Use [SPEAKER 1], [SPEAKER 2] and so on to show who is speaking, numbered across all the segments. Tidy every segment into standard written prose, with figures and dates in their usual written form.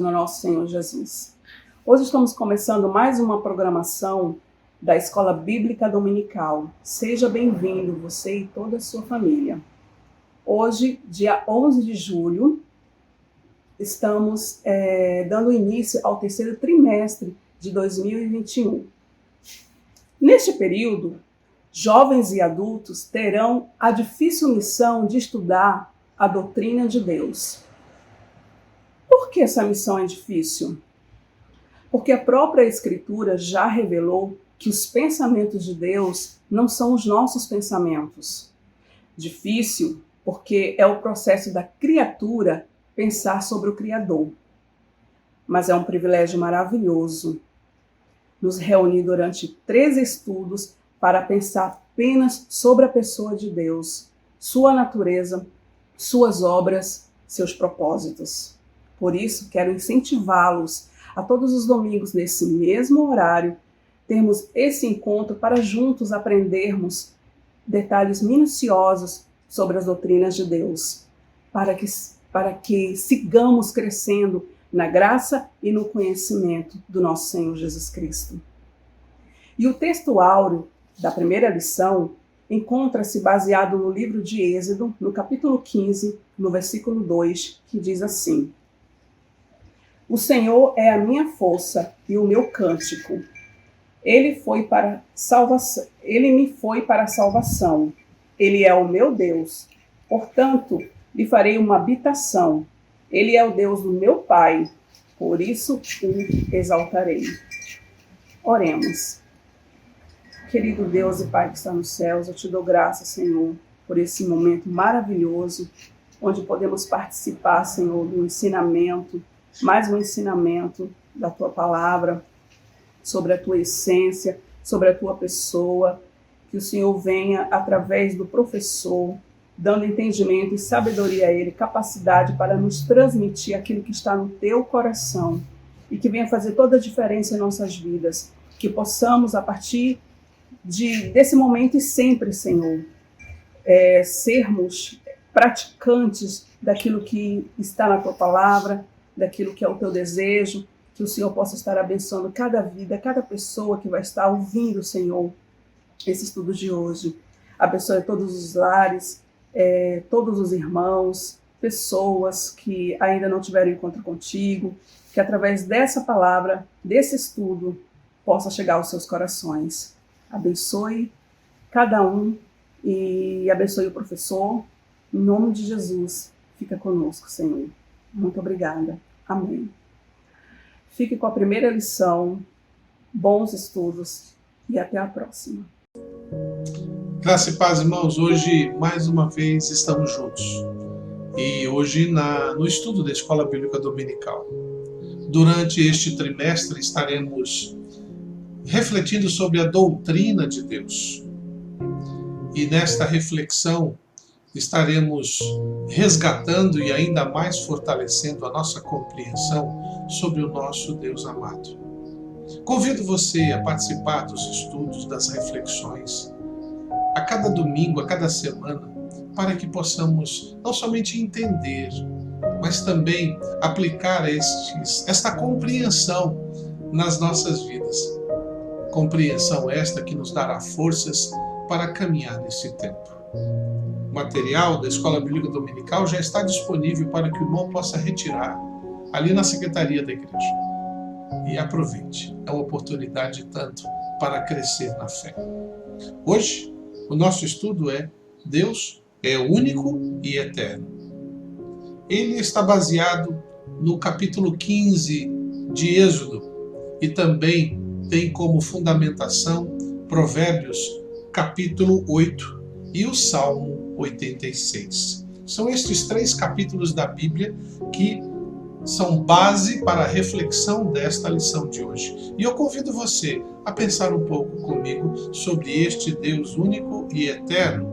[SPEAKER 1] no nosso Senhor Jesus. Hoje estamos começando mais uma programação da Escola Bíblica Dominical. Seja bem-vindo, você e toda a sua família. Hoje, dia 11 de julho, estamos dando início ao terceiro trimestre de 2021. Neste período, jovens e adultos terão a difícil missão de estudar a doutrina de Deus. Por que essa missão é difícil? Porque a própria Escritura já revelou que os pensamentos de Deus não são os nossos pensamentos. Difícil porque é o processo da criatura pensar sobre o Criador. Mas é um privilégio maravilhoso nos reunir durante 13 estudos para pensar apenas sobre a pessoa de Deus, sua natureza, suas obras, seus propósitos. Por isso, quero incentivá-los a todos os domingos, nesse mesmo horário, termos esse encontro para juntos aprendermos detalhes minuciosos sobre as doutrinas de Deus, para que sigamos crescendo na graça e no conhecimento do nosso Senhor Jesus Cristo. E o texto áureo da primeira lição encontra-se baseado no livro de Êxodo, no capítulo 15, no versículo 2, que diz assim: O Senhor é a minha força e o meu cântico. Ele me foi para a salvação. Ele é o meu Deus. Portanto, lhe farei uma habitação. Ele é o Deus do meu Pai. Por isso o exaltarei. Oremos. Querido Deus e Pai que está nos céus, eu te dou graças, Senhor, por esse momento maravilhoso, onde podemos participar, Senhor, do ensinamento, mais um ensinamento da Tua Palavra, sobre a Tua essência, sobre a Tua pessoa, que o Senhor venha, através do professor, dando entendimento e sabedoria a ele, capacidade para nos transmitir aquilo que está no Teu coração, e que venha fazer toda a diferença em nossas vidas, que possamos, a partir desse momento e sempre, Senhor, sermos praticantes daquilo que está na Tua Palavra, daquilo que é o Teu desejo, que o Senhor possa estar abençoando cada vida, cada pessoa que vai estar ouvindo, Senhor, esse estudo de hoje. Abençoe todos os lares, todos os irmãos, pessoas que ainda não tiveram encontro contigo, que através dessa palavra, desse estudo, possa chegar aos seus corações. Abençoe cada um e abençoe o professor. Em nome de Jesus, fica conosco, Senhor. Muito obrigada. Amém. Fique com a primeira lição. Bons estudos e até a próxima.
[SPEAKER 2] Graça e paz, irmãos. Hoje, mais uma vez, estamos juntos. E hoje, no estudo da Escola Bíblica Dominical. Durante este trimestre, estaremos refletindo sobre a doutrina de Deus. E nesta reflexão, estaremos resgatando e ainda mais fortalecendo a nossa compreensão sobre o nosso Deus amado. Convido você a participar dos estudos, das reflexões, a cada domingo, a cada semana, para que possamos não somente entender, mas também aplicar esta compreensão nas nossas vidas. Compreensão esta que nos dará forças para caminhar nesse tempo. O material da Escola Bíblica Dominical já está disponível para que o irmão possa retirar ali na secretaria da igreja. E aproveite, é uma oportunidade tanto para crescer na fé. Hoje, o nosso estudo é Deus é único e eterno. Ele está baseado no capítulo 15 de Êxodo e também tem como fundamentação Provérbios capítulo 8 e o Salmo 86. São estes 3 capítulos da Bíblia que são base para a reflexão desta lição de hoje. E eu convido você a pensar um pouco comigo sobre este Deus único e eterno.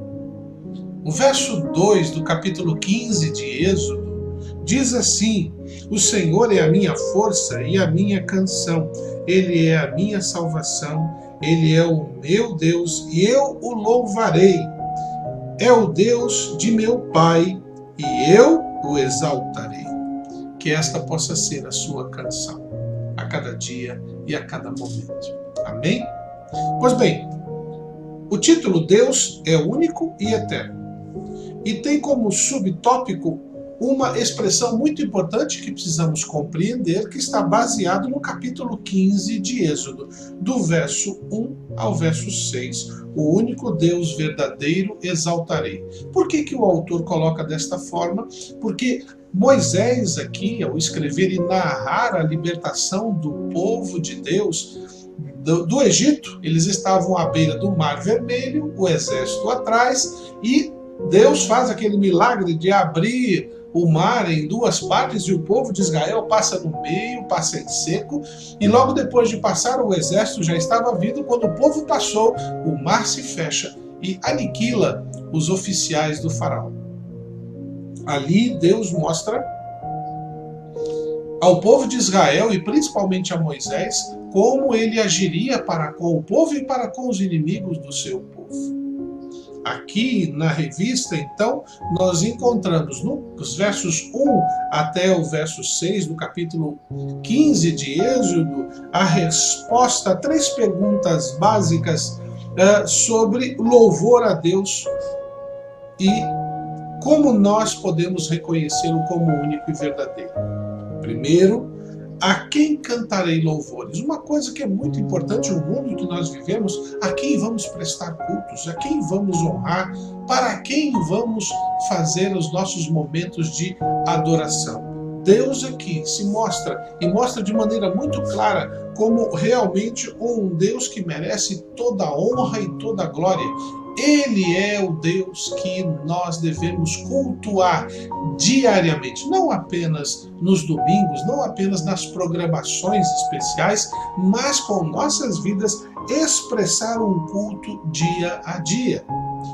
[SPEAKER 2] O verso 2 do capítulo 15 de Êxodo diz assim: O Senhor é a minha força e a minha canção, Ele é a minha salvação, Ele é o meu Deus e eu o louvarei. É o Deus de meu Pai e eu o exaltarei. que esta possa ser a sua canção, a cada dia e a cada momento. Amém? Pois bem, o título Deus é único e eterno. E tem como subtópico uma expressão muito importante que precisamos compreender, que está baseado no capítulo 15 de Êxodo, do verso 1 ao verso 6. O único Deus verdadeiro exaltarei. Por que o autor coloca desta forma? Porque Moisés aqui, ao escrever e narrar a libertação do povo de Deus do Egito, eles estavam à beira do Mar Vermelho, o exército atrás, e Deus faz aquele milagre de abrir o mar em duas partes e o povo de Israel passa no meio, passa em seco, e logo depois de passar o exército já estava vindo. Quando o povo passou, o mar se fecha e aniquila os oficiais do faraó. Ali Deus mostra ao povo de Israel e principalmente a Moisés como ele agiria para com o povo e para com os inimigos do seu povo. Aqui na revista, então, nós encontramos nos versos 1 até o verso 6 do capítulo 15 de Êxodo a resposta a 3 perguntas básicas sobre louvor a Deus e como nós podemos reconhecê-lo como único e verdadeiro. Primeiro, a quem cantarei louvores? Uma coisa que é muito importante no mundo que nós vivemos: a quem vamos prestar cultos, a quem vamos honrar, para quem vamos fazer os nossos momentos de adoração. Deus aqui se mostra, e mostra de maneira muito clara, como realmente um Deus que merece toda a honra e toda a glória. Ele é o Deus que nós devemos cultuar diariamente, não apenas nos domingos, não apenas nas programações especiais, mas com nossas vidas expressar um culto dia a dia.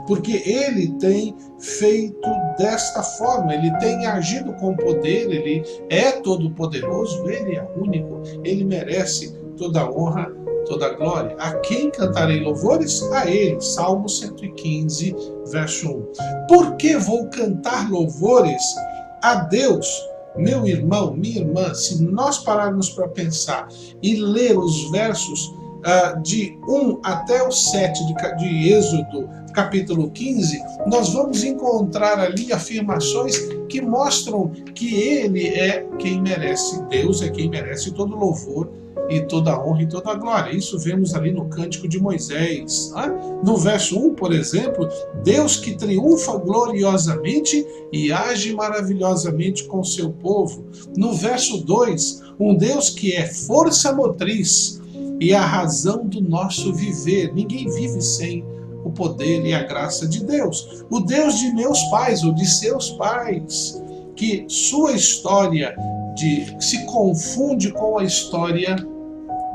[SPEAKER 2] Porque Ele tem feito desta forma, Ele tem agido com poder, Ele é todo-poderoso, Ele é único, Ele merece toda a honra, toda a glória. A quem cantarei louvores? A Ele. Salmo 115, verso 1. Por que vou cantar louvores a Deus? Meu irmão, minha irmã, se nós pararmos para pensar e ler os versos de 1 até o 7 de Êxodo, capítulo 15, nós vamos encontrar ali afirmações que mostram que Ele é quem merece, Deus é quem merece todo louvor e toda a honra e toda a glória. Isso vemos ali no Cântico de Moisés. No verso 1, por exemplo, Deus que triunfa gloriosamente e age maravilhosamente com o seu povo. No verso 2, um Deus que é força motriz e a razão do nosso viver. Ninguém vive sem o poder e a graça de Deus. O Deus de meus pais, ou de seus pais, que sua história se confunde com a história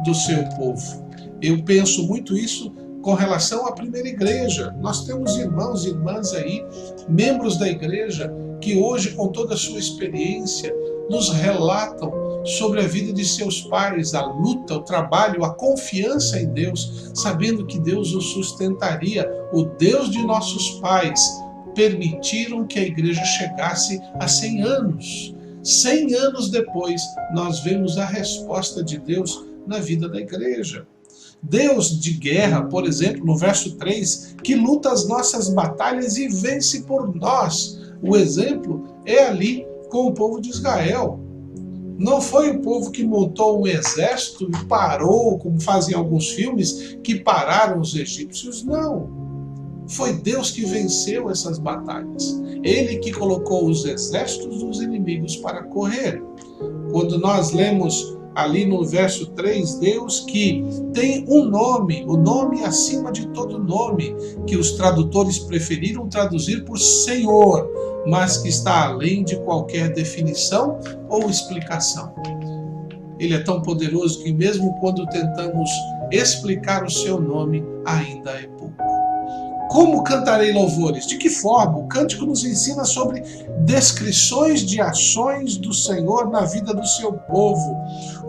[SPEAKER 2] do seu povo. Eu penso muito isso com relação à primeira igreja. Nós temos irmãos e irmãs aí, membros da igreja, que hoje, com toda a sua experiência, nos relatam sobre a vida de seus pais, a luta, o trabalho, a confiança em Deus, sabendo que Deus os sustentaria. O Deus de nossos pais permitiram que a igreja chegasse a 100 anos. 100 anos depois, nós vemos a resposta de Deus na vida da igreja. Deus de guerra, por exemplo, no verso 3, que luta as nossas batalhas e vence por nós. O exemplo é ali com o povo de Israel. Não foi o povo que montou um exército e parou, como fazem alguns filmes, que pararam os egípcios. Não. Foi Deus que venceu essas batalhas. Ele que colocou os exércitos dos inimigos para correr. Quando nós lemos ali no verso 3, Deus que tem um nome, o nome acima de todo nome, que os tradutores preferiram traduzir por Senhor, mas que está além de qualquer definição ou explicação. Ele é tão poderoso que mesmo quando tentamos explicar o seu nome, ainda é pouco. Como cantarei louvores? De que forma? O cântico nos ensina sobre descrições de ações do Senhor na vida do seu povo,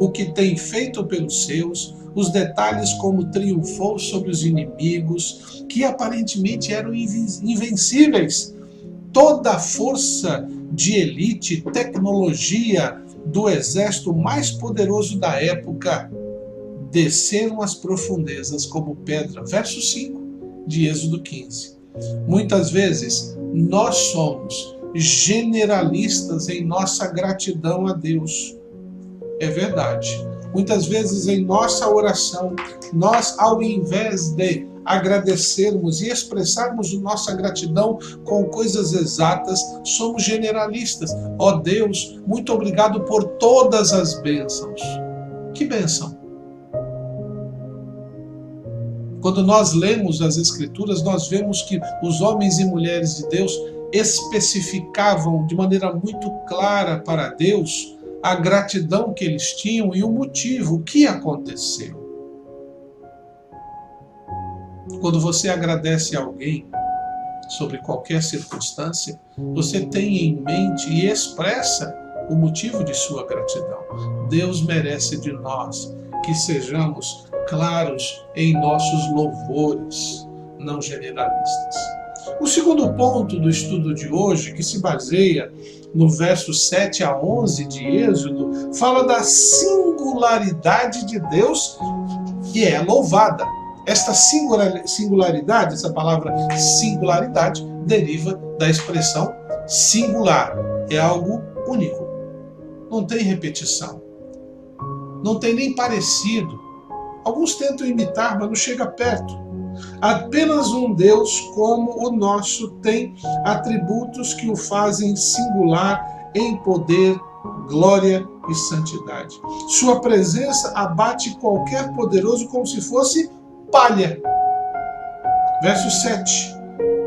[SPEAKER 2] o que tem feito pelos seus, os detalhes como triunfou sobre os inimigos, que aparentemente eram invencíveis. Toda a força de elite, tecnologia, do exército mais poderoso da época desceram as profundezas como pedra. Verso 5 de Êxodo 15. Muitas vezes nós somos generalistas em nossa gratidão a Deus. É verdade. Muitas vezes em nossa oração, nós, ao invés de agradecermos e expressarmos nossa gratidão com coisas exatas, somos generalistas. Ó Deus, muito obrigado por todas as bênçãos. Que bênção! Quando nós lemos as Escrituras, nós vemos que os homens e mulheres de Deus especificavam de maneira muito clara para Deus a gratidão que eles tinham e o motivo, o que aconteceu. Quando você agradece a alguém sobre qualquer circunstância, você tem em mente e expressa o motivo de sua gratidão. Deus merece de nós que sejamos claros em nossos louvores, não generalistas. O segundo ponto do estudo de hoje, que se baseia no verso 7 a 11 de Êxodo, fala da singularidade de Deus que é louvada. Esta singularidade, essa palavra singularidade, deriva da expressão singular. É algo único. Não tem repetição. Não tem nem parecido. Alguns tentam imitar, mas não chega perto. Apenas um Deus como o nosso tem atributos que o fazem singular em poder, glória e santidade. Sua presença abate qualquer poderoso como se fosse palha. Verso 7.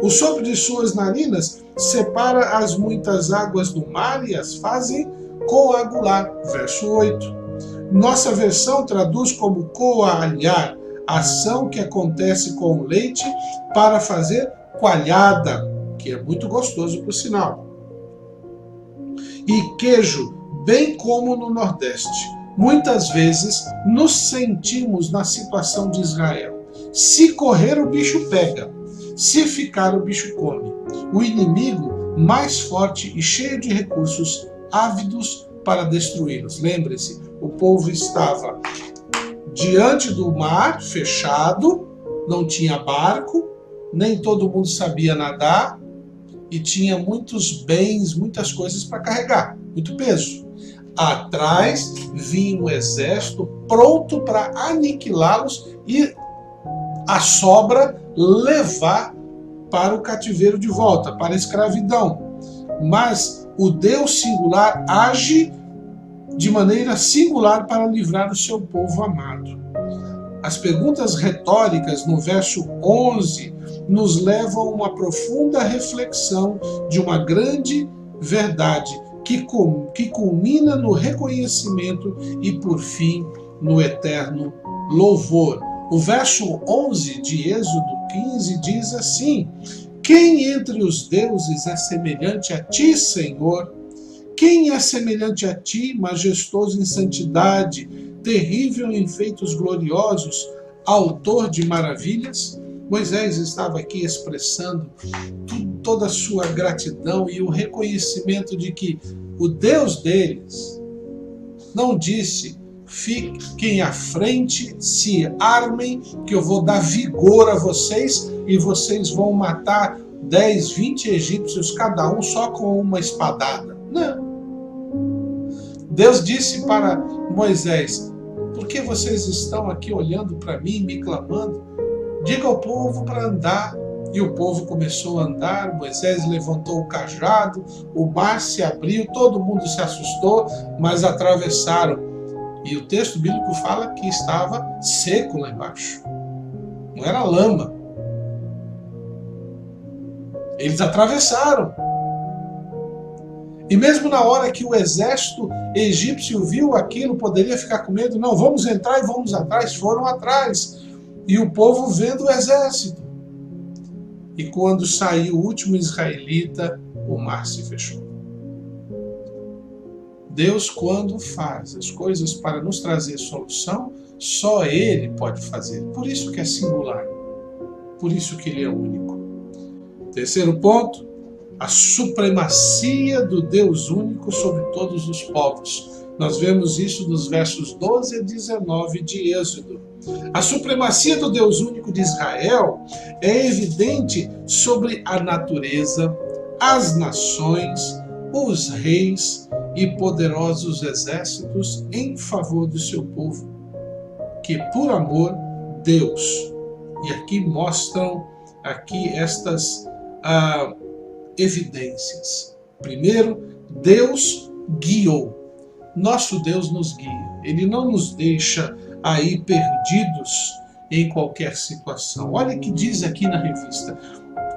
[SPEAKER 2] O sopro de suas narinas separa as muitas águas do mar e as fazem coagular. Verso 8. Nossa versão traduz como coalhar, ação que acontece com o leite para fazer coalhada, que é muito gostoso por sinal. E queijo, bem como no Nordeste. Muitas vezes nos sentimos na situação de Israel. Se correr, o bicho pega. Se ficar, o bicho come. O inimigo mais forte e cheio de recursos, ávidos para destruí-los. Lembre-se, o povo estava diante do mar fechado, não tinha barco, nem todo mundo sabia nadar e tinha muitos bens, muitas coisas para carregar, muito peso. Atrás vinha um exército pronto para aniquilá-los e a sobra levar para o cativeiro de volta, para a escravidão. Mas o Deus singular age de maneira singular para livrar o seu povo amado. As perguntas retóricas no verso 11 nos levam a uma profunda reflexão de uma grande verdade que culmina no reconhecimento e, por fim, no eterno louvor. O verso 11 de Êxodo 15 diz assim: quem entre os deuses é semelhante a ti, Senhor? Quem é semelhante a ti, majestoso em santidade, terrível em feitos gloriosos, autor de maravilhas? Moisés estava aqui expressando toda a sua gratidão e o reconhecimento de que o Deus deles não disse: fiquem à frente, se armem, que eu vou dar vigor a vocês e vocês vão matar 10, 20 egípcios, cada um só com uma espadada. Não. Deus disse para Moisés: por que vocês estão aqui olhando para mim, me clamando? Diga ao povo para andar. E o povo começou a andar, Moisés levantou o cajado, o mar se abriu, todo mundo se assustou, mas atravessaram. E o texto bíblico fala que estava seco lá embaixo. Não era lama. Eles atravessaram. E mesmo na hora que o exército egípcio viu aquilo, poderia ficar com medo. Não, vamos entrar e vamos atrás. Foram atrás. E o povo vendo o exército. E quando saiu o último israelita, o mar se fechou. Deus, quando faz as coisas para nos trazer solução, só Ele pode fazer. Por isso que é singular. Por isso que Ele é único. Terceiro ponto, a supremacia do Deus único sobre todos os povos. Nós vemos isso nos versos 12 a 19 de Êxodo. A supremacia do Deus único de Israel é evidente sobre a natureza, as nações, os reis e poderosos exércitos em favor do seu povo, que por amor Deus. E aqui mostram estas evidências. Primeiro, Deus guiou. Nosso Deus nos guia. Ele não nos deixa aí perdidos em qualquer situação. Olha o que diz aqui na revista.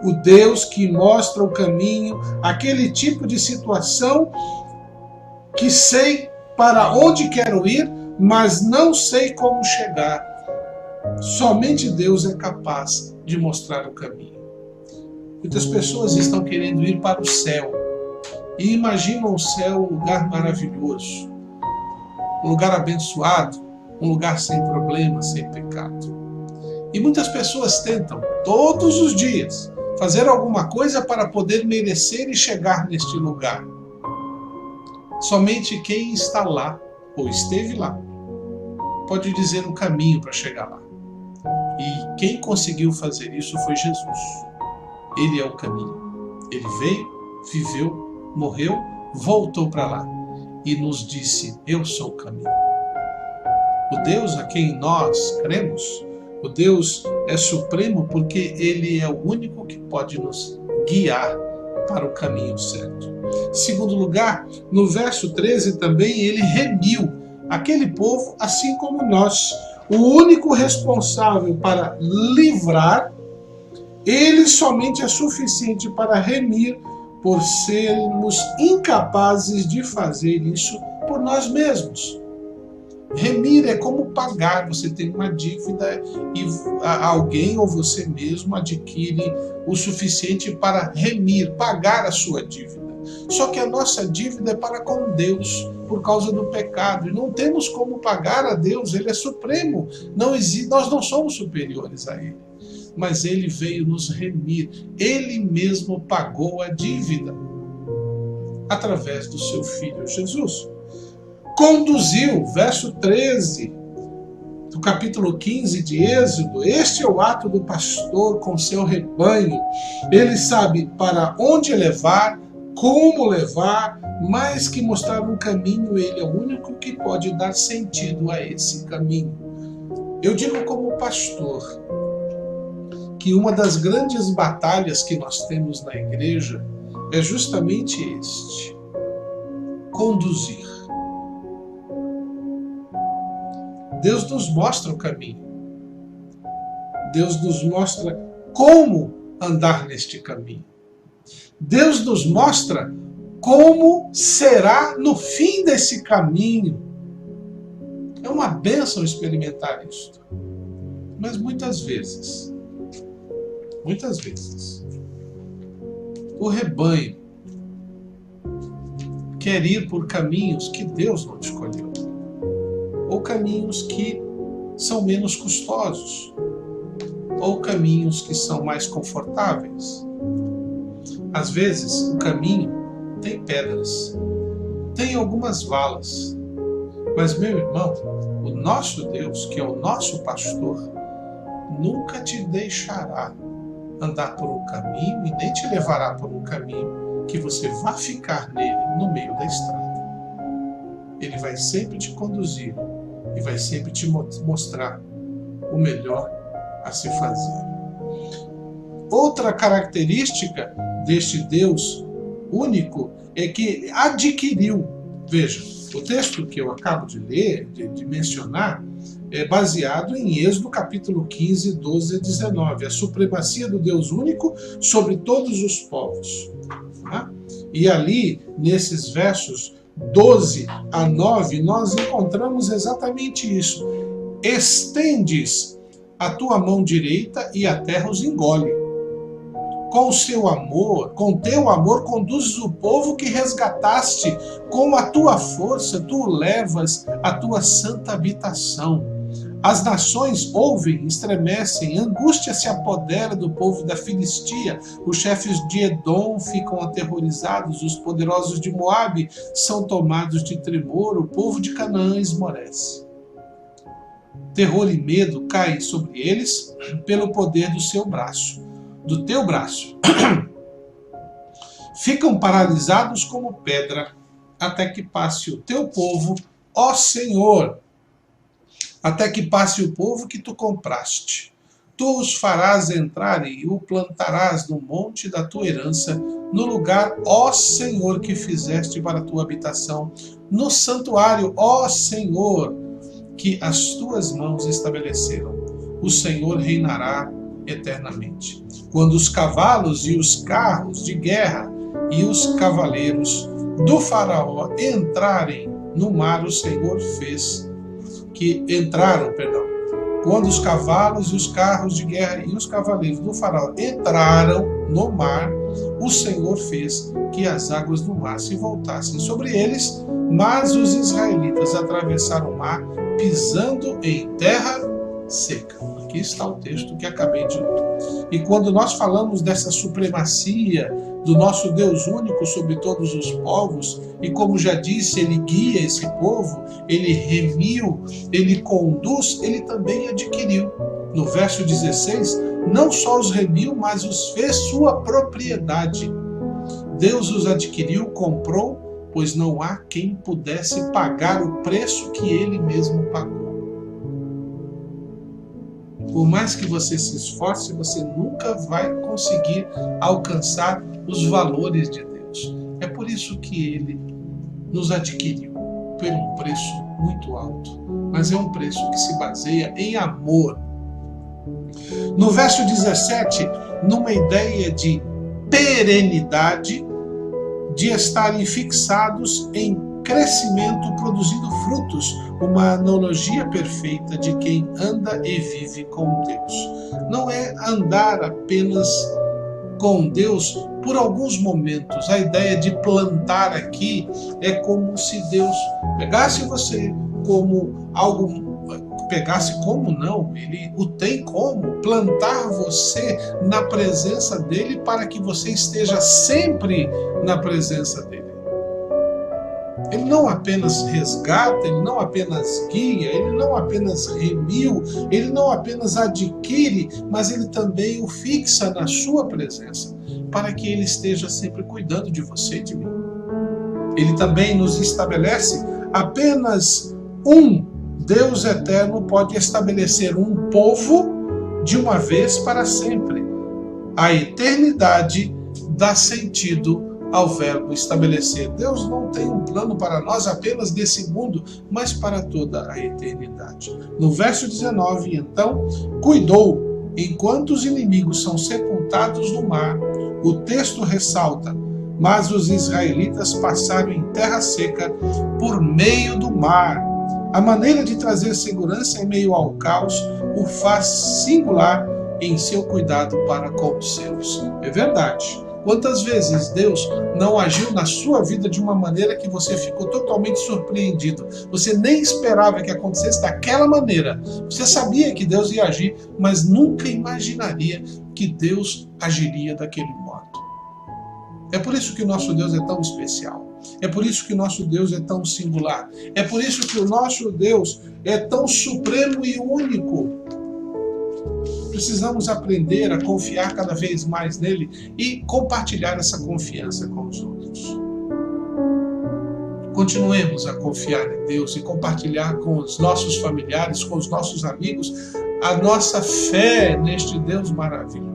[SPEAKER 2] O Deus que mostra o caminho, aquele tipo de situação que sei para onde quero ir, mas não sei como chegar. Somente Deus é capaz de mostrar o caminho. Muitas pessoas estão querendo ir para o céu e imaginam o céu um lugar maravilhoso, um lugar abençoado, um lugar sem problemas, sem pecado. E muitas pessoas tentam, todos os dias, fazer alguma coisa para poder merecer e chegar neste lugar. Somente quem está lá, ou esteve lá, pode dizer o caminho para chegar lá. E quem conseguiu fazer isso foi Jesus. Ele é o caminho. Ele veio, viveu, morreu, voltou para lá e nos disse: eu sou o caminho. O Deus a quem nós cremos, o Deus é supremo porque Ele é o único que pode nos guiar para o caminho certo. Em segundo lugar, no verso 13 também, Ele remiu aquele povo assim como nós. O único responsável para livrar, Ele somente é suficiente para remir, por sermos incapazes de fazer isso por nós mesmos. Remir é como pagar. Você tem uma dívida e alguém ou você mesmo adquire o suficiente para remir, pagar a sua dívida. Só que a nossa dívida é para com Deus, por causa do pecado. E não temos como pagar a Deus, Ele é supremo. Nós não somos superiores a Ele. Mas Ele veio nos remir. Ele mesmo pagou a dívida através do seu Filho Jesus. Conduziu, verso 13 do capítulo 15 de Êxodo. Este é o ato do pastor com seu rebanho. Ele sabe para onde levar, como levar, mais que mostrar um caminho, Ele é o único que pode dar sentido a esse caminho. Eu digo como pastor que uma das grandes batalhas que nós temos na igreja é justamente este: conduzir. Deus nos mostra o caminho. Deus nos mostra como andar neste caminho. Deus nos mostra como será no fim desse caminho. É uma bênção experimentar isto. Mas muitas vezes, o rebanho quer ir por caminhos que Deus não escolheu, ou caminhos que são menos custosos, ou caminhos que são mais confortáveis. Às vezes, o caminho tem pedras, tem algumas valas, mas, meu irmão, o nosso Deus, que é o nosso pastor, nunca te deixará andar por um caminho e nem te levará por um caminho que você vá ficar nele no meio da estrada. Ele vai sempre te conduzir e vai sempre te mostrar o melhor a se fazer. Outra característica deste Deus único é que adquiriu. Veja, o texto que eu acabo de ler, de mencionar, é baseado em Êxodo capítulo 15, 12 a 19. A supremacia do Deus único sobre todos os povos. Tá? E ali, nesses versos 12 a 9, nós encontramos exatamente isso. Estendes a tua mão direita e a terra os engole. Com seu amor, com teu amor, conduzes o povo que resgataste. Com a tua força, tu o levas à tua santa habitação. As nações ouvem, estremecem, angústia se apodera do povo da Filistia, os chefes de Edom ficam aterrorizados, os poderosos de Moabe são tomados de tremor, o povo de Canaã esmorece. Terror e medo caem sobre eles pelo poder do seu braço, do teu braço. Ficam paralisados como pedra, até que passe o teu povo, ó Senhor, até que passe o povo que tu compraste. Tu os farás entrar e o plantarás no monte da tua herança, no lugar, ó Senhor, que fizeste para a tua habitação, no santuário, ó Senhor, que as tuas mãos estabeleceram. O Senhor reinará eternamente. Quando os cavalos e os carros de guerra e os cavaleiros do faraó entrarem no mar, o Senhor fez que entraram, quando os cavalos e os carros de guerra e os cavaleiros do faraó entraram no mar, o Senhor fez que as águas do mar se voltassem sobre eles, mas os israelitas atravessaram o mar pisando em terra seca. Aqui está o texto que acabei de ler. E quando nós falamos dessa supremacia do nosso Deus único sobre todos os povos, e como já disse, ele guia esse povo, ele remiu, ele conduz, ele também adquiriu. No verso 16, não só os remiu, mas os fez sua propriedade. Deus os adquiriu, comprou, pois não há quem pudesse pagar o preço que ele mesmo pagou. Por mais que você se esforce, você nunca vai conseguir alcançar os valores de Deus. É por isso que ele nos adquiriu por um preço muito alto. Mas é um preço que se baseia em amor. No verso 17, numa ideia de perenidade, de estarem fixados em crescimento, produzindo frutos, uma analogia perfeita de quem anda e vive com Deus. Não é andar apenas com Deus por alguns momentos. A ideia de plantar aqui é como se Deus pegasse você como algo, ele o tem como plantar você na presença dele para que você esteja sempre na presença dele. Ele não apenas resgata, ele não apenas guia, ele não apenas remiu, ele não apenas adquire, mas ele também o fixa na sua presença, para que ele esteja sempre cuidando de você e de mim. Ele também nos estabelece apenas um Deus eterno pode estabelecer um povo de uma vez para sempre. A eternidade dá sentido ao verbo estabelecer. Deus não tem um plano para nós apenas desse mundo, mas para toda a eternidade. No verso 19, então, cuidou enquanto os inimigos são sepultados no mar. O texto ressalta, mas os israelitas passaram em terra seca por meio do mar. A maneira de trazer segurança em meio ao caos o faz singular em seu cuidado para com os seus. É verdade. Quantas vezes Deus não agiu na sua vida de uma maneira que você ficou totalmente surpreendido? Você nem esperava que acontecesse daquela maneira. Você sabia que Deus ia agir, mas nunca imaginaria que Deus agiria daquele modo. É por isso que o nosso Deus é tão especial. É por isso que o nosso Deus é tão singular. É por isso que o nosso Deus é tão supremo e único. Precisamos aprender a confiar cada vez mais nele e compartilhar essa confiança com os outros. Continuemos a confiar em Deus e compartilhar com os nossos familiares, com os nossos amigos, a nossa fé neste Deus maravilhoso.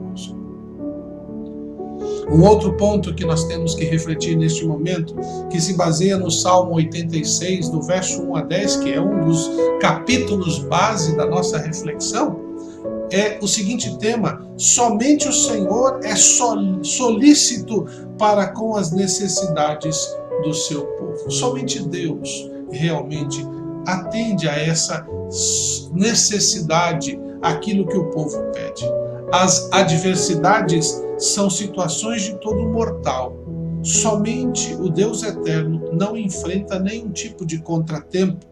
[SPEAKER 2] Um outro ponto que nós temos que refletir neste momento, que se baseia no Salmo 86, do verso 1 a 10, que é um dos capítulos base da nossa reflexão, é o seguinte tema: somente o Senhor é solícito para com as necessidades do seu povo. Somente Deus realmente atende a essa necessidade, aquilo que o povo pede. As adversidades são situações de todo mortal. Somente o Deus eterno não enfrenta nenhum tipo de contratempo.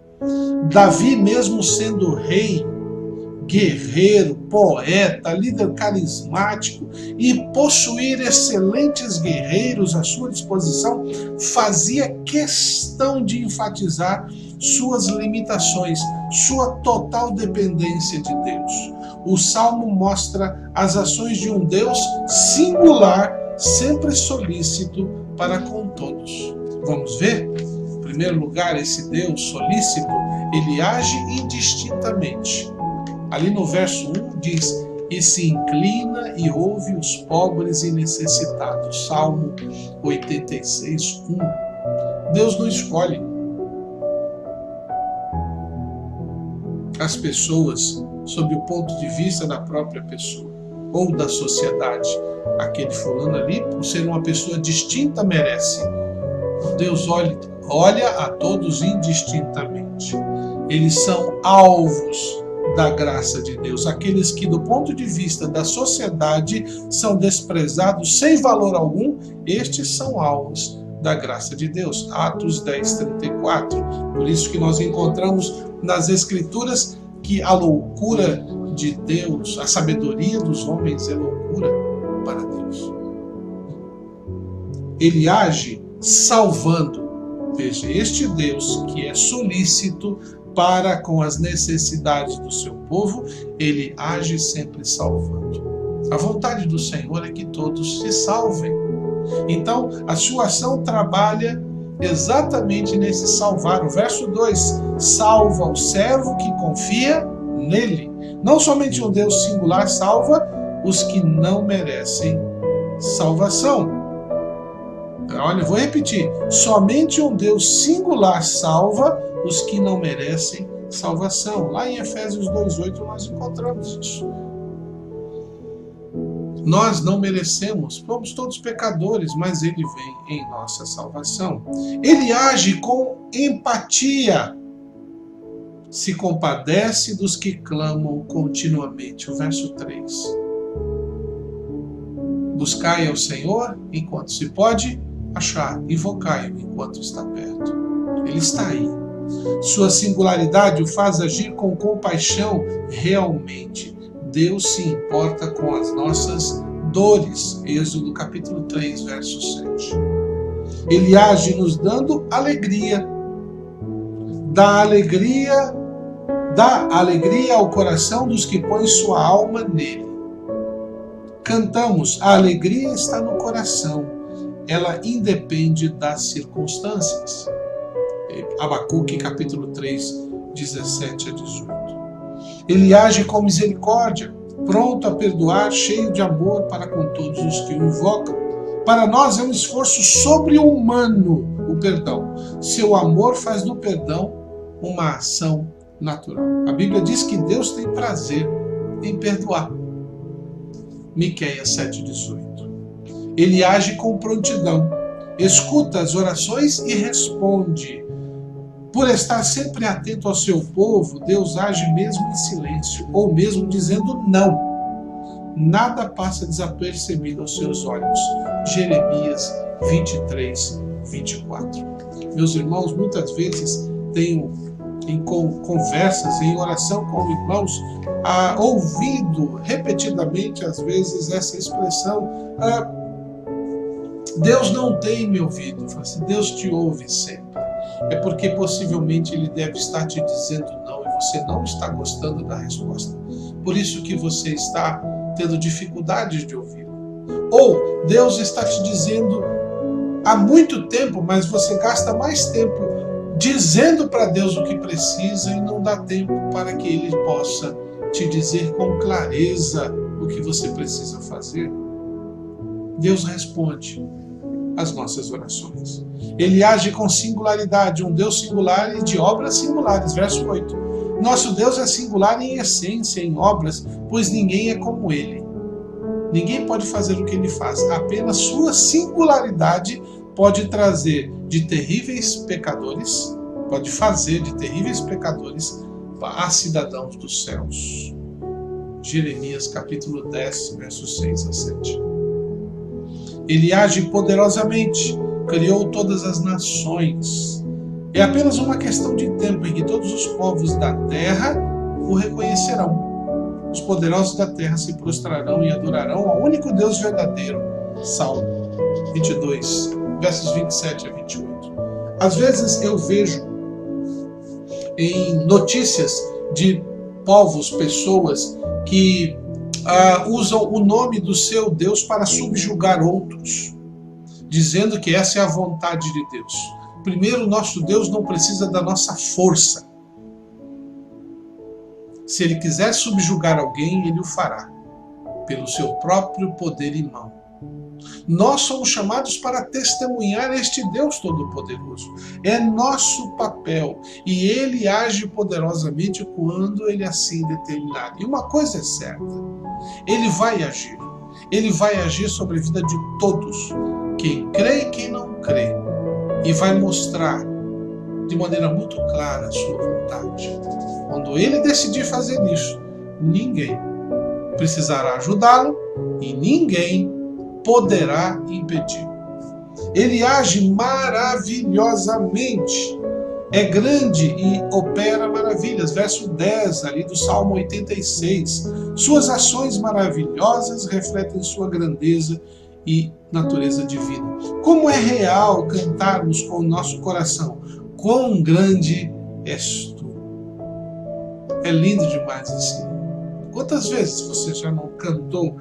[SPEAKER 2] Davi, mesmo sendo rei, guerreiro, poeta, líder carismático e possuir excelentes guerreiros à sua disposição, fazia questão de enfatizar suas limitações, sua total dependência de Deus. O Salmo mostra as ações de um Deus singular, sempre solícito para com todos. Vamos ver? Em primeiro lugar, esse Deus solícito, ele age indistintamente. Ali no verso 1 diz: e se inclina e ouve os pobres e necessitados. Salmo 86, 1. Deus não escolhe as pessoas sob o ponto de vista da própria pessoa ou da sociedade. Aquele fulano ali, por ser uma pessoa distinta, merece. Deus olha a todos indistintamente. Eles são alvos da graça de Deus. Aqueles que, do ponto de vista da sociedade, são desprezados sem valor algum, estes são alvos da graça de Deus. Atos 10, 34. Por isso que nós encontramos nas Escrituras que a loucura de Deus, a sabedoria dos homens é loucura para Deus. Ele age salvando. Veja, este Deus que é solícito para com as necessidades do seu povo, ele age sempre salvando. A vontade do Senhor é que todos se salvem. Então, a sua ação trabalha exatamente nesse salvar. O verso 2, salva o servo que confia nele. Não somente um Deus singular salva os que não merecem salvação. Olha, vou repetir. Somente um Deus singular salva os que não merecem salvação. Lá em Efésios 2,8 nós encontramos isso. Nós não merecemos, somos todos pecadores, mas Ele vem em nossa salvação. Ele age com empatia, se compadece dos que clamam continuamente. O verso 3. Buscai ao Senhor enquanto se pode achar, invocai-o enquanto está perto. Ele está aí. Sua singularidade o faz agir com compaixão realmente. Deus se importa com as nossas dores. Êxodo capítulo 3, verso 7. Ele age nos dando alegria. Dá alegria ao coração dos que põem sua alma nele. Cantamos, a alegria está no coração. Ela independe das circunstâncias. Abacuque capítulo 3, 17 a 18. Ele age com misericórdia, pronto a perdoar, cheio de amor para com todos os que o invocam. Para nós é um esforço sobre-humano o perdão. Seu amor faz do perdão uma ação natural. A Bíblia diz que Deus tem prazer em perdoar. Miqueias 7,18. Ele age com prontidão, escuta as orações e responde. Por estar sempre atento ao seu povo, Deus age mesmo em silêncio, ou mesmo dizendo não. Nada passa desapercebido aos seus olhos. Jeremias 23, 24. Meus irmãos, muitas vezes tenho em conversas, em oração com irmãos, ouvido repetidamente, às vezes, essa expressão, Deus não tem me ouvido. Eu falo assim, Deus te ouve sempre. É porque possivelmente Ele deve estar te dizendo não e você não está gostando da resposta. Por isso que você está tendo dificuldades de ouvi-lo. Ou Deus está te dizendo há muito tempo, mas você gasta mais tempo dizendo para Deus o que precisa e não dá tempo para que Ele possa te dizer com clareza o que você precisa fazer. Deus responde as nossas orações. Ele age com singularidade, um Deus singular e de obras singulares. Verso 8. Nosso Deus é singular em essência, em obras, pois ninguém é como Ele. Ninguém pode fazer o que Ele faz. Apenas sua singularidade pode trazer de terríveis pecadores, pode fazer de terríveis pecadores a cidadãos dos céus. Jeremias capítulo 10, versos 6 a 7. Ele age poderosamente, criou todas as nações. É apenas uma questão de tempo em que todos os povos da terra o reconhecerão. os poderosos da terra se prostrarão e adorarão ao único Deus verdadeiro. Salmo 22, versos 27 a 28. Às vezes eu vejo em notícias de povos, pessoas que usam o nome do seu Deus para subjugar outros, dizendo que essa é a vontade de Deus. Primeiro, nosso Deus não precisa da nossa força. Se Ele quiser subjugar alguém, Ele o fará, pelo seu próprio poder e mão. Nós somos chamados para testemunhar este Deus Todo-Poderoso. É nosso papel. E Ele age poderosamente quando Ele assim determinar. E uma coisa é certa: Ele vai agir. Ele vai agir sobre a vida de todos, quem crê e quem não crê. E vai mostrar de maneira muito clara a sua vontade. Quando Ele decidir fazer isso, ninguém precisará ajudá-lo e ninguém poderá impedir. Ele age maravilhosamente, é grande e opera maravilhas. Verso 10 ali do Salmo 86. Suas ações maravilhosas refletem sua grandeza e natureza divina. Como é real cantarmos com o nosso coração: quão grande és tu. É lindo demais assim. Quantas vezes você já não cantou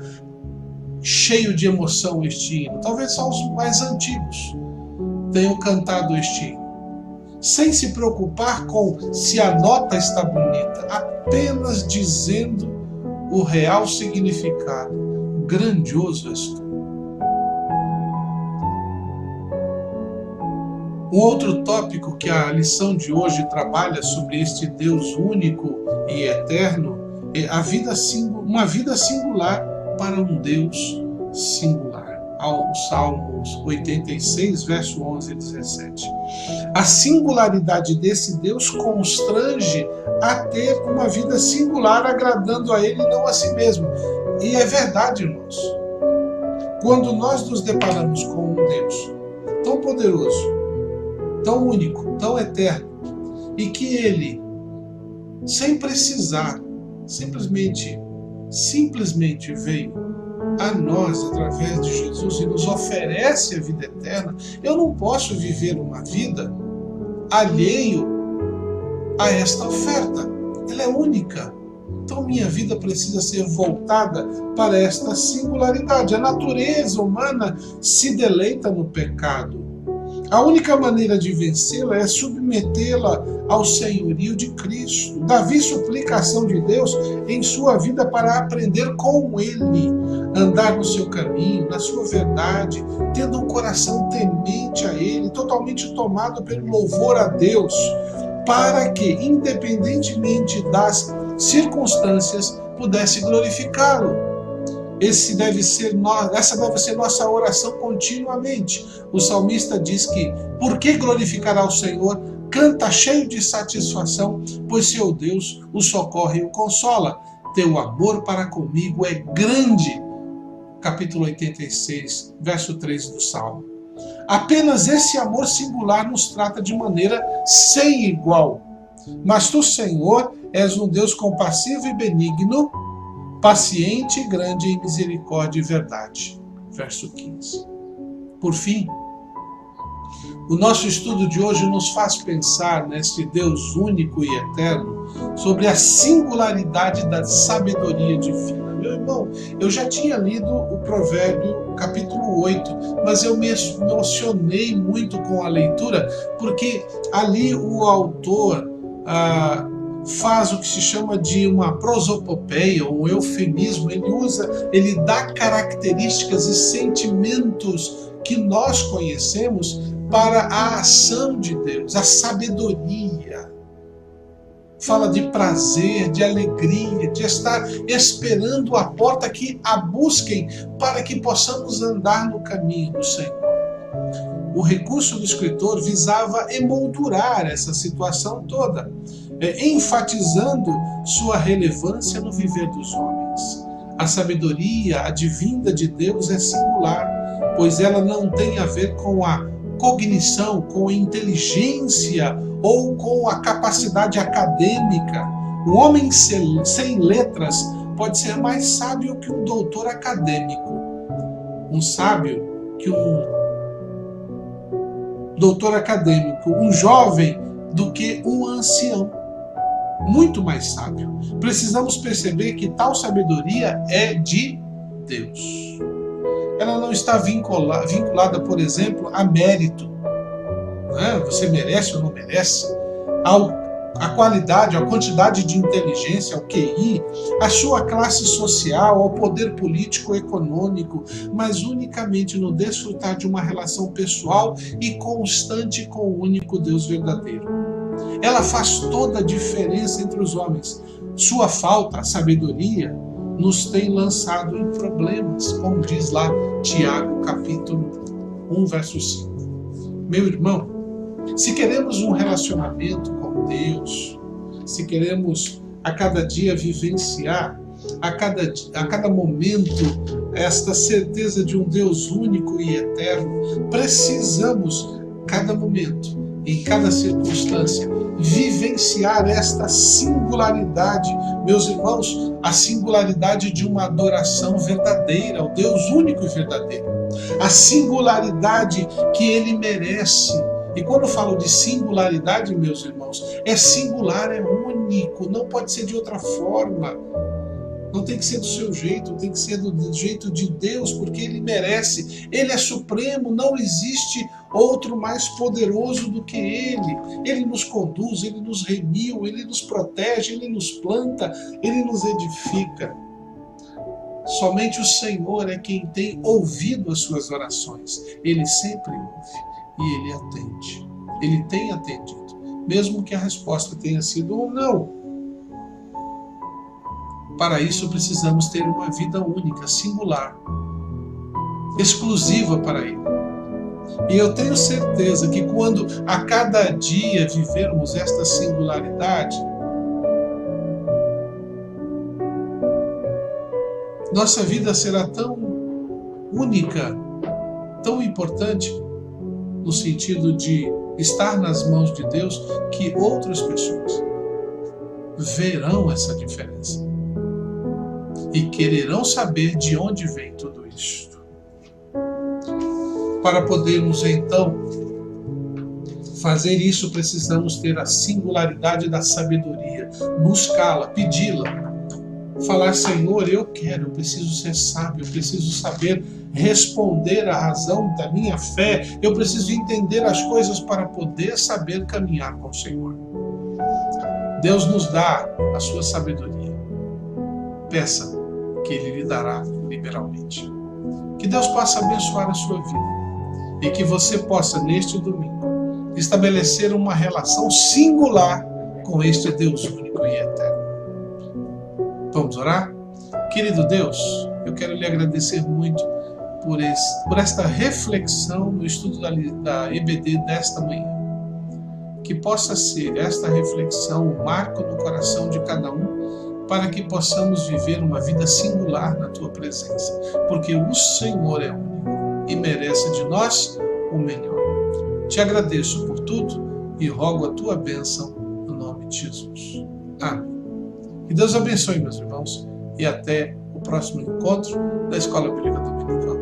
[SPEAKER 2] cheio de emoção este hino? Talvez só os mais antigos tenham cantado este hino, sem se preocupar com se a nota está bonita, apenas dizendo o real significado: grandioso és tu. Um outro tópico que a lição de hoje trabalha sobre este Deus único e eterno é uma vida singular para um Deus singular. Ao Salmos 86, verso 11 e 17. A singularidade desse Deus constrange a ter uma vida singular, agradando a Ele e não a si mesmo. E é verdade, irmãos. Quando nós nos deparamos com um Deus tão poderoso, tão único, tão eterno, e que Ele, sem precisar, simplesmente veio a nós através de Jesus e nos oferece a vida eterna, eu não posso viver uma vida alheio a esta oferta. Ela é única. Então minha vida precisa ser voltada para esta singularidade. A natureza humana se deleita no pecado. A única maneira de vencê-la é submetê-la ao senhorio de Cristo. Davi suplica a ação de Deus em sua vida para aprender com Ele, andar no seu caminho, na sua verdade, tendo um coração temente a Ele, totalmente tomado pelo louvor a Deus, para que, independentemente das circunstâncias, pudesse glorificá-lo. Essa deve ser nossa oração continuamente. O salmista diz que: por que glorificará o Senhor? Canta cheio de satisfação, pois seu Deus o socorre e o consola. Teu amor para comigo é grande. Capítulo 86, verso 3 do Salmo. Apenas esse amor singular nos trata de maneira sem igual. Mas tu, Senhor, és um Deus compassivo e benigno, paciente e grande em misericórdia e verdade. Verso 15. Por fim, o nosso estudo de hoje nos faz pensar neste Deus único e eterno sobre a singularidade da sabedoria divina. Meu irmão, eu já tinha lido o Provérbio capítulo 8, mas eu me emocionei muito com a leitura, porque ali o autor faz o que se chama de uma prosopopeia, um eufemismo. Ele dá características e sentimentos que nós conhecemos para a ação de Deus, a sabedoria. Fala de prazer, de alegria, de estar esperando a porta que a busquem para que possamos andar no caminho do Senhor. O recurso do escritor visava emoldurar essa situação toda, enfatizando sua relevância no viver dos homens. A sabedoria advinda de Deus é singular, pois ela não tem a ver com a cognição, com a inteligência ou com a capacidade acadêmica. O homem sem letras pode ser mais sábio que um doutor acadêmico, um sábio que um doutor acadêmico, um jovem do que um ancião, muito mais sábio. Precisamos perceber que tal sabedoria é de Deus. Ela não está vinculada, por exemplo, a mérito. Você merece ou não merece? A qualidade, a quantidade de inteligência, ao QI, a sua classe social, ao poder político, econômico, mas unicamente no desfrutar de uma relação pessoal e constante com o único Deus verdadeiro. Ela faz toda a diferença entre os homens. Sua falta, a sabedoria, nos tem lançado em problemas, como diz lá Tiago, capítulo 1, verso 5. Meu irmão, se queremos um relacionamento com Deus, se queremos a cada dia vivenciar, a cada momento, esta certeza de um Deus único e eterno, precisamos, cada momento, em cada circunstância, vivenciar esta singularidade, meus irmãos, a singularidade de uma adoração verdadeira ao Deus único e verdadeiro, a singularidade que Ele merece. E quando eu falo de singularidade, meus irmãos, é singular, é único, não pode ser de outra forma. Não tem que ser do seu jeito, tem que ser do jeito de Deus, porque Ele merece. Ele é supremo, não existe outro mais poderoso do que Ele. Ele nos conduz, Ele nos remiu, Ele nos protege, Ele nos planta, Ele nos edifica. Somente o Senhor é quem tem ouvido as suas orações. Ele sempre ouve e Ele atende. Ele tem atendido, mesmo que a resposta tenha sido um não. Para isso precisamos ter uma vida única, singular, exclusiva para Ele. E eu tenho certeza que quando a cada dia vivermos esta singularidade, nossa vida será tão única, tão importante, no sentido de estar nas mãos de Deus, que outras pessoas verão essa diferença e quererão saber de onde vem tudo isto. Para podermos então fazer isso, precisamos ter a singularidade da sabedoria, buscá-la, pedi-la, falar: Senhor, eu preciso ser sábio, eu preciso saber responder à razão da minha fé, eu preciso entender as coisas para poder saber caminhar com o Senhor. Deus nos dá a sua sabedoria. Peça, que Ele lhe dará liberalmente. Que Deus possa abençoar a sua vida e que você possa, neste domingo, estabelecer uma relação singular com este Deus único e eterno. Vamos orar? Querido Deus, eu quero lhe agradecer muito por esta reflexão no estudo da EBD desta manhã. Que possa ser esta reflexão um marco no coração de cada um, para que possamos viver uma vida singular na Tua presença, porque o Senhor é único e merece de nós o melhor. Te agradeço por tudo e rogo a Tua bênção no nome de Jesus. Amém. Que Deus abençoe, meus irmãos, e até o próximo encontro da Escola Bíblica Dominical.